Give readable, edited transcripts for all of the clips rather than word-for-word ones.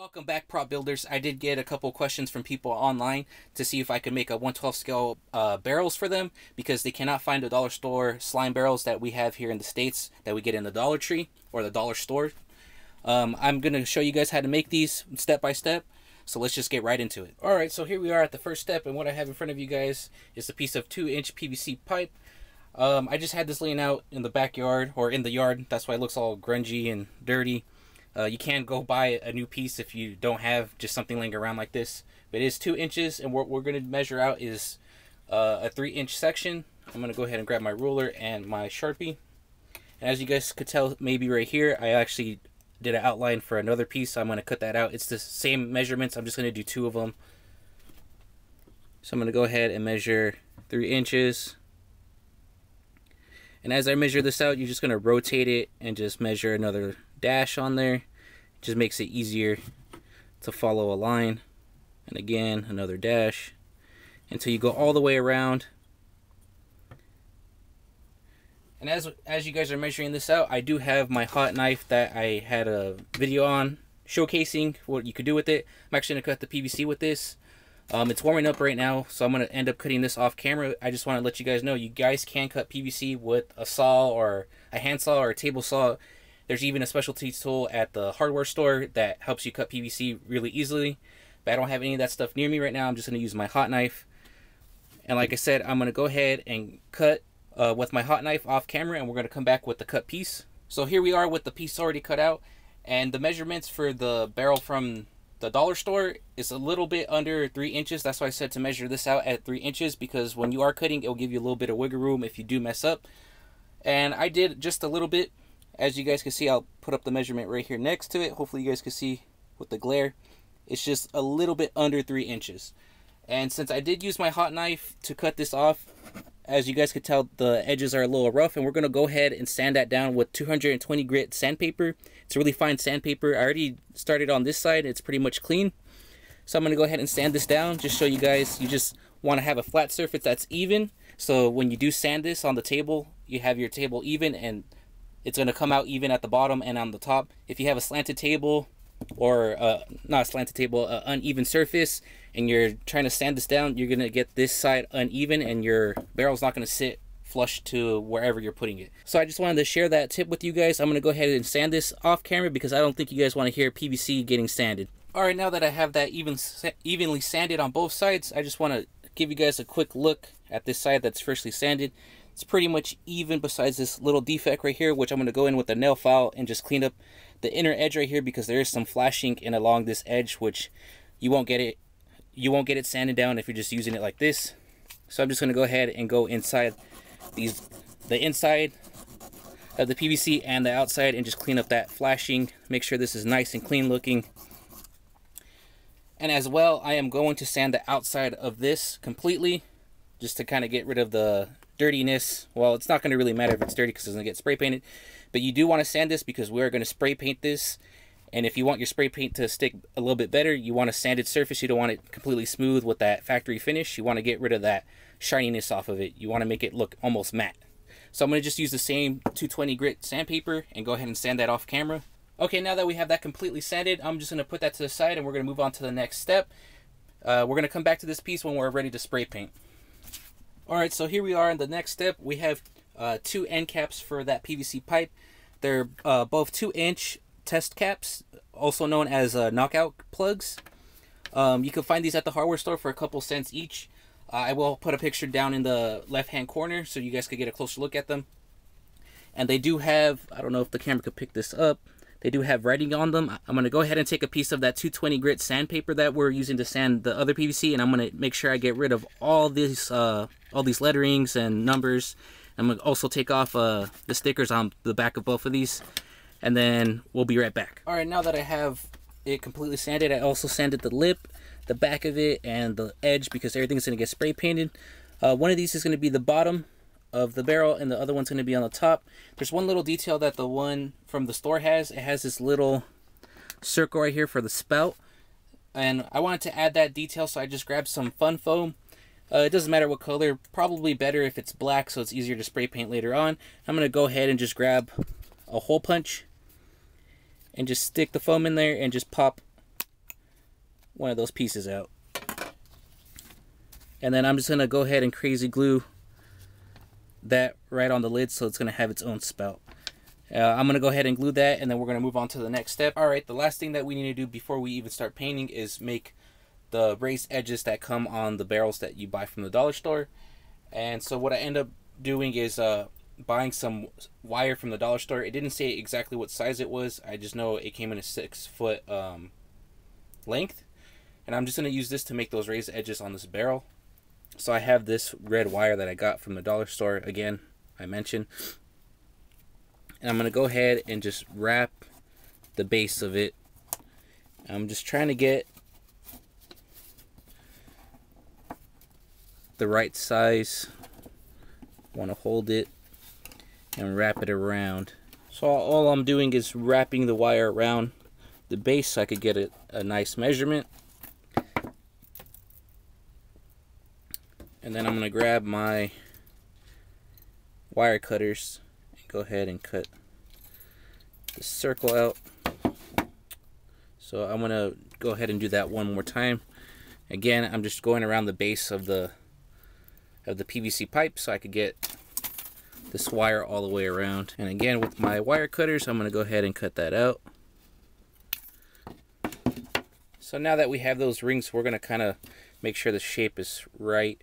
Welcome back, prop builders. I did get a couple questions from people online to see if I could make a 1/12 scale barrels for them, because they cannot find the dollar store slime barrels that we have here in the States that we get in the Dollar Tree or the dollar store. I'm going to show you guys how to make these step by step, so let's just get right into it. Alright, so here we are at the first step, and what I have in front of you guys is a piece of 2-inch PVC pipe. I just had this laying out in the backyard, or in the yard. That's why it looks all grungy and dirty. You can go buy a new piece if you don't have just something laying around like this. But it is 2 inches, and what we're going to measure out is a 3-inch section. I'm going to go ahead and grab my ruler and my Sharpie. And as you guys could tell, maybe right here, I actually did an outline for another piece, so I'm going to cut that out. It's the same measurements. I'm just going to do 2 of them. So I'm going to go ahead and measure 3 inches. And as I measure this out, you're just going to rotate it and just measure another dash on there. It just makes it easier to follow a line. And again, another dash until you go all the way around. And as you guys are measuring this out, I do have my hot knife that I had a video on showcasing what you could do with it. I'm actually going to cut the PVC with this. It's warming up right now, so I'm going to end up cutting this off camera. I just want to let you guys know you guys can cut PVC with a saw or a handsaw or a table saw. There's even a specialty tool at the hardware store that helps you cut PVC really easily. But I don't have any of that stuff near me right now. I'm just going to use my hot knife. And like I said, I'm going to go ahead and cut with my hot knife off camera, and we're going to come back with the cut piece. So here we are with the piece already cut out. And the measurements for the barrel from the dollar store is a little bit under 3 inches. That's why I said to measure this out at 3 inches, because when you are cutting, it'll give you a little bit of wiggle room if you do mess up. And I did just a little bit. As you guys can see, I'll put up the measurement right here next to it. Hopefully you guys can see with the glare. It's just a little bit under 3 inches. And since I did use my hot knife to cut this off, as you guys could tell, the edges are a little rough, and we're going to go ahead and sand that down with 220 grit sandpaper. It's a really fine sandpaper. I already started on this side. It's pretty much clean. So I'm going to go ahead and sand this down. Just show you guys, you just want to have a flat surface that's even. So when you do sand this on the table, you have your table even, and it's going to come out even at the bottom and on the top. If you have a slanted table, or not a slanted table, an uneven surface, and you're trying to sand this down, you're going to get this side uneven, and your barrel's not going to sit flush to wherever you're putting it. So I just wanted to share that tip with you guys. I'm going to go ahead and sand this off camera because I don't think you guys want to hear PVC getting sanded. Alright, now that I have that evenly sanded on both sides, I just want to give you guys a quick look at this side that's freshly sanded. It's pretty much even besides this little defect right here, which I'm going to go in with a nail file and just clean up the inner edge right here, because there is some flashing in along this edge, which you won't get it sanded down if you're just using it like this. So I'm just going to go ahead and go inside the inside of the PVC and the outside and just clean up that flashing. Make sure this is nice and clean looking. And as well, I am going to sand the outside of this completely, just to kind of get rid of the dirtiness. Well, it's not going to really matter if it's dirty because it's going to get spray painted, but you do want to sand this because we're going to spray paint this. And if you want your spray paint to stick a little bit better, you want a sanded surface. You don't want it completely smooth with that factory finish. You want to get rid of that shininess off of it. You want to make it look almost matte. So I'm going to just use the same 220 grit sandpaper and go ahead and sand that off camera. Okay, now that we have that completely sanded, I'm just going to put that to the side, and we're going to move on to the next step. We're going to come back to this piece when we're ready to spray paint. Alright, so here we are in the next step. We have 2 end caps for that PVC pipe. They're both 2-inch test caps, also known as knockout plugs. You can find these at the hardware store for a couple cents each. I will put a picture down in the left hand corner so you guys could get a closer look at them. And they do have, I don't know if the camera could pick this up, they do have writing on them. I'm going to go ahead and take a piece of that 220 grit sandpaper that we're using to sand the other PVC, and I'm going to make sure I get rid of all these letterings and numbers. I'm going to also take off the stickers on the back of both of these, and then we'll be right back. Alright, now that I have it completely sanded, I also sanded the lip, the back of it, and the edge, because everything's going to get spray painted. One of these is going to be the bottom of the barrel, and the other one's going to be on the top. There's one little detail that the one from the store has. It has this little circle right here for the spout, and I wanted to add that detail, so I just grabbed some fun foam. It doesn't matter what color, probably better if it's black so it's easier to spray paint later on. I'm going to go ahead and just grab a hole punch and just stick the foam in there and just pop one of those pieces out. And then I'm just going to go ahead and crazy glue that right on the lid so it's going to have its own spout. I'm going to go ahead and glue that, and then we're going to move on to the next step. Alright, the last thing that we need to do before we even start painting is make the raised edges that come on the barrels that you buy from the dollar store. And so what I end up doing is buying some wire from the dollar store. It didn't say exactly what size it was. I just know it came in a 6-foot length. And I'm just going to use this to make those raised edges on this barrel. So I have this red wire that I got from the dollar store, again, I mentioned. And I'm going to go ahead and just wrap the base of it. I'm just trying to get the right size. Want to hold it and wrap it around. So all I'm doing is wrapping the wire around the base so I could get a nice measurement. And then I'm going to grab my wire cutters and go ahead and cut the circle out. So I'm going to go ahead and do that one more time. Again, I'm just going around the base of the PVC pipe so I could get this wire all the way around. And again, with my wire cutters, I'm going to go ahead and cut that out. So now that we have those rings, we're going to kind of make sure the shape is right.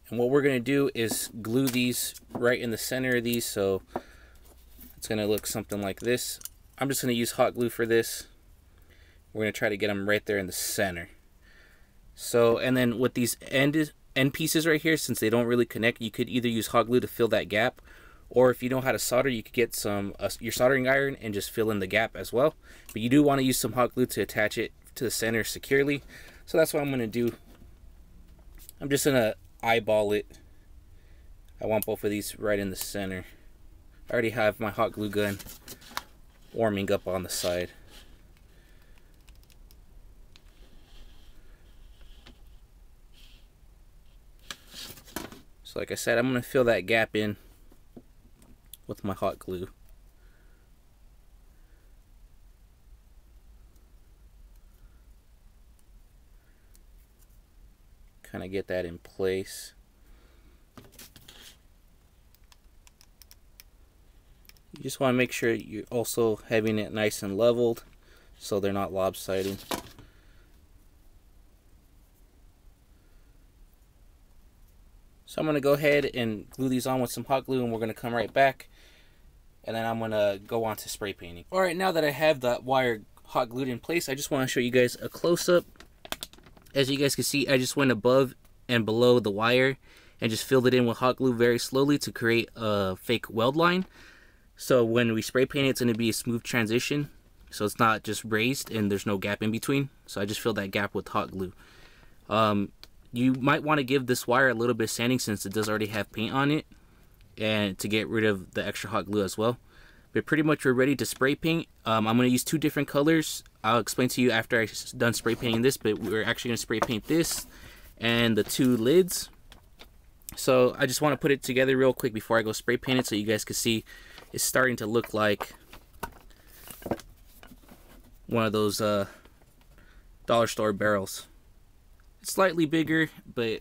And what we're going to do is glue these right in the center of these, so it's going to look something like this. I'm just going to use hot glue for this. We're going to try to get them right there in the center. So, and then with these end pieces right here, since they don't really connect, you could either use hot glue to fill that gap, or if you know how to solder, you could get your soldering iron and just fill in the gap as well. But you do want to use some hot glue to attach it to the center securely. So that's what I'm going to do. I'm just going to eyeball it. I want both of these right in the center. I already have my hot glue gun warming up on the side. So like I said, I'm going to fill that gap in with my hot glue. Kind of get that in place. You just want to make sure you're also having it nice and leveled so they're not lopsided. So I'm going to go ahead and glue these on with some hot glue, and we're going to come right back, and then I'm going to go on to spray painting. Alright, now that I have the wire hot glued in place, I just want to show you guys a close-up. As you guys can see, I just went above and below the wire and just filled it in with hot glue very slowly to create a fake weld line. So when we spray paint it, it's going to be a smooth transition. So it's not just raised and there's no gap in between. So I just filled that gap with hot glue. You might want to give this wire a little bit of sanding since it does already have paint on it, and to get rid of the extra hot glue as well. But pretty much we're ready to spray paint. I'm going to use two different colors. I'll explain to you after I'm done spray painting this, but we're actually going to spray paint this and the two lids. So I just want to put it together real quick before I go spray paint it so you guys can see it's starting to look like one of those dollar store barrels. It's slightly bigger, but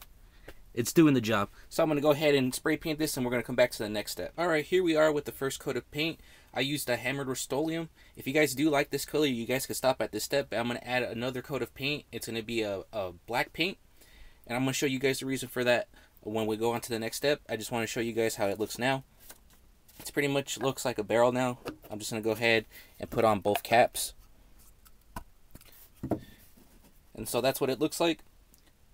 it's doing the job. So I'm going to go ahead and spray paint this, and we're going to come back to the next step. Alright, here we are with the first coat of paint. I used a hammered Rust-Oleum. If you guys do like this color, you guys can stop at this step. I'm going to add another coat of paint. It's going to be a black paint. And I'm going to show you guys the reason for that when we go on to the next step. I just want to show you guys how it looks now. It's pretty much looks like a barrel now. I'm just going to go ahead and put on both caps. And so that's what it looks like.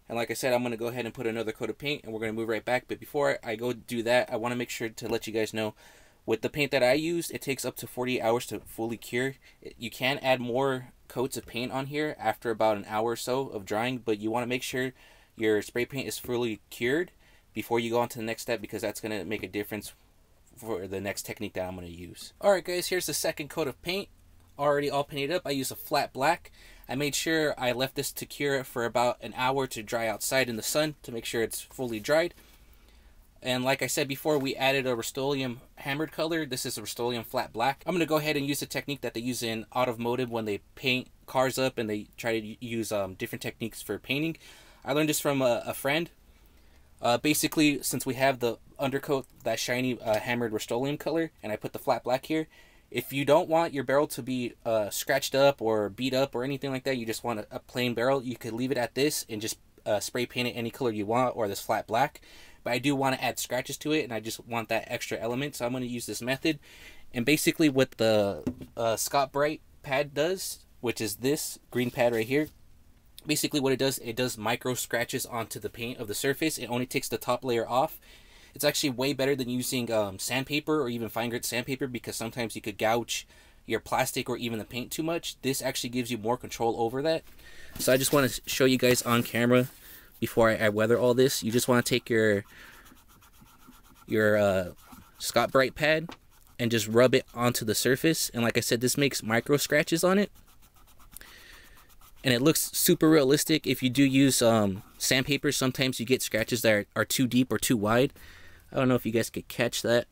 And like I said, I'm going to go ahead and put another coat of paint, and we're going to move right back. But before I go do that, I want to make sure to let you guys know, with the paint that I used, it takes up to 48 hours to fully cure. You can add more coats of paint on here after about an hour or so of drying, but you want to make sure your spray paint is fully cured before you go on to the next step, because that's going to make a difference for the next technique that I'm going to use. Alright guys, here's the second coat of paint. Already all painted up. I used a flat black. I made sure I left this to cure for about an hour to dry outside in the sun to make sure it's fully dried. And like I said before, we added a Rust-Oleum hammered color. This is a Rust-Oleum flat black. I'm going to go ahead and use the technique that they use in automotive when they paint cars up and they try to use different techniques for painting. I learned this from a friend. Basically, since we have the undercoat, that shiny hammered Rust-Oleum color, and I put the flat black here, if you don't want your barrel to be scratched up or beat up or anything like that, you just want a plain barrel, you could leave it at this and just spray paint it any color you want, or this flat black. But I do want to add scratches to it, and I just want that extra element, so I'm going to use this method. And basically what the Scott Brite Pad does, which is this green pad right here, basically what it does micro scratches onto the paint of the surface. It only takes the top layer off. It's actually way better than using sandpaper or even fine grit sandpaper, because sometimes you could gouge your plastic or even the paint too much. This actually gives you more control over that. So I just want to show you guys on camera before I weather all this. You just want to take your Scott Brite Pad and just rub it onto the surface. And like I said, this makes micro scratches on it. And it looks super realistic. If you do use sandpaper, sometimes you get scratches that are too deep or too wide. I don't know if you guys could catch that.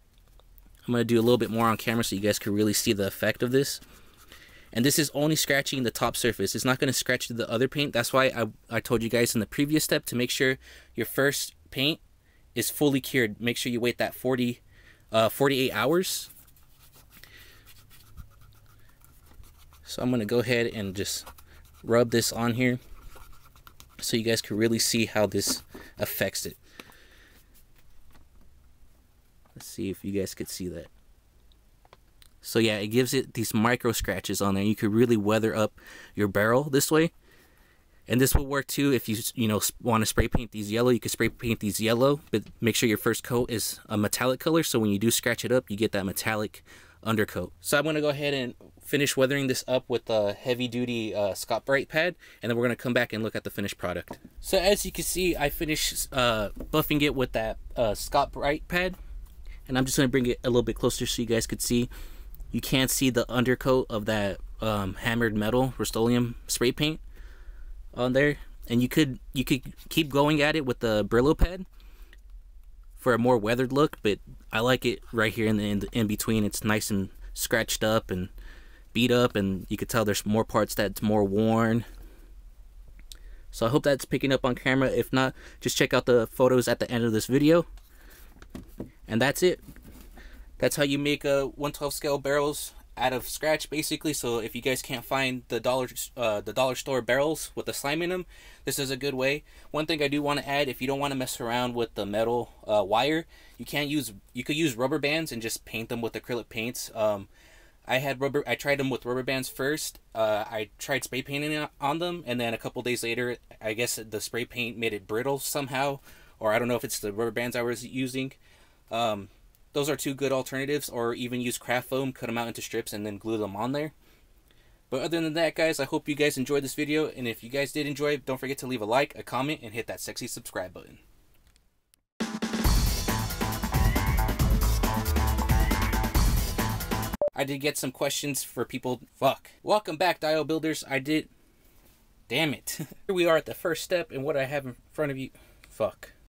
I'm going to do a little bit more on camera so you guys can really see the effect of this. And this is only scratching the top surface. It's not going to scratch the other paint. That's why I told you guys in the previous step to make sure your first paint is fully cured. Make sure you wait that 48 hours. So I'm going to go ahead and just rub this on here so you guys can really see how this affects it. Let's see if you guys could see that. So yeah, it gives it these micro scratches on there. You could really weather up your barrel this way. And this will work too if you want to spray paint these yellow. You can spray paint these yellow, but make sure your first coat is a metallic color, so when you do scratch it up, you get that metallic undercoat. So I'm going to go ahead and finish weathering this up with a heavy duty Scott Brite Pad, and then we're going to come back and look at the finished product. So as you can see, I finished buffing it with that Scott Brite Pad, and I'm just going to bring it a little bit closer so you guys could see. You can't see the undercoat of that hammered metal Rust-Oleum spray paint on there, and you could keep going at it with the Brillo pad for a more weathered look, but I like it right here in between. It's nice and scratched up and beat up, and you could tell there's more parts that's more worn. So I hope that's picking up on camera. If not, just check out the photos at the end of this video. And that's it. That's how you make a 1/12 scale barrels out of scratch, basically. So if you guys can't find the dollar store barrels with the slime in them, this is a good way. One thing I do want to add, if you don't want to mess around with the metal wire, you could use rubber bands and just paint them with acrylic paints. I tried them with rubber bands first. I tried spray painting on them, and then a couple days later, I guess the spray paint made it brittle somehow, or I don't know if it's the rubber bands I was using. Those are two good alternatives, or even use craft foam, cut them out into strips, and then glue them on there. But other than that, guys, I hope you guys enjoyed this video, and if you guys did enjoy it, don't forget to leave a like, a comment, and hit that sexy subscribe button. I did get some questions for people. Fuck. Welcome back, Dio Builders. Damn it. Here we are at the first step, and what I have in front of you. Fuck.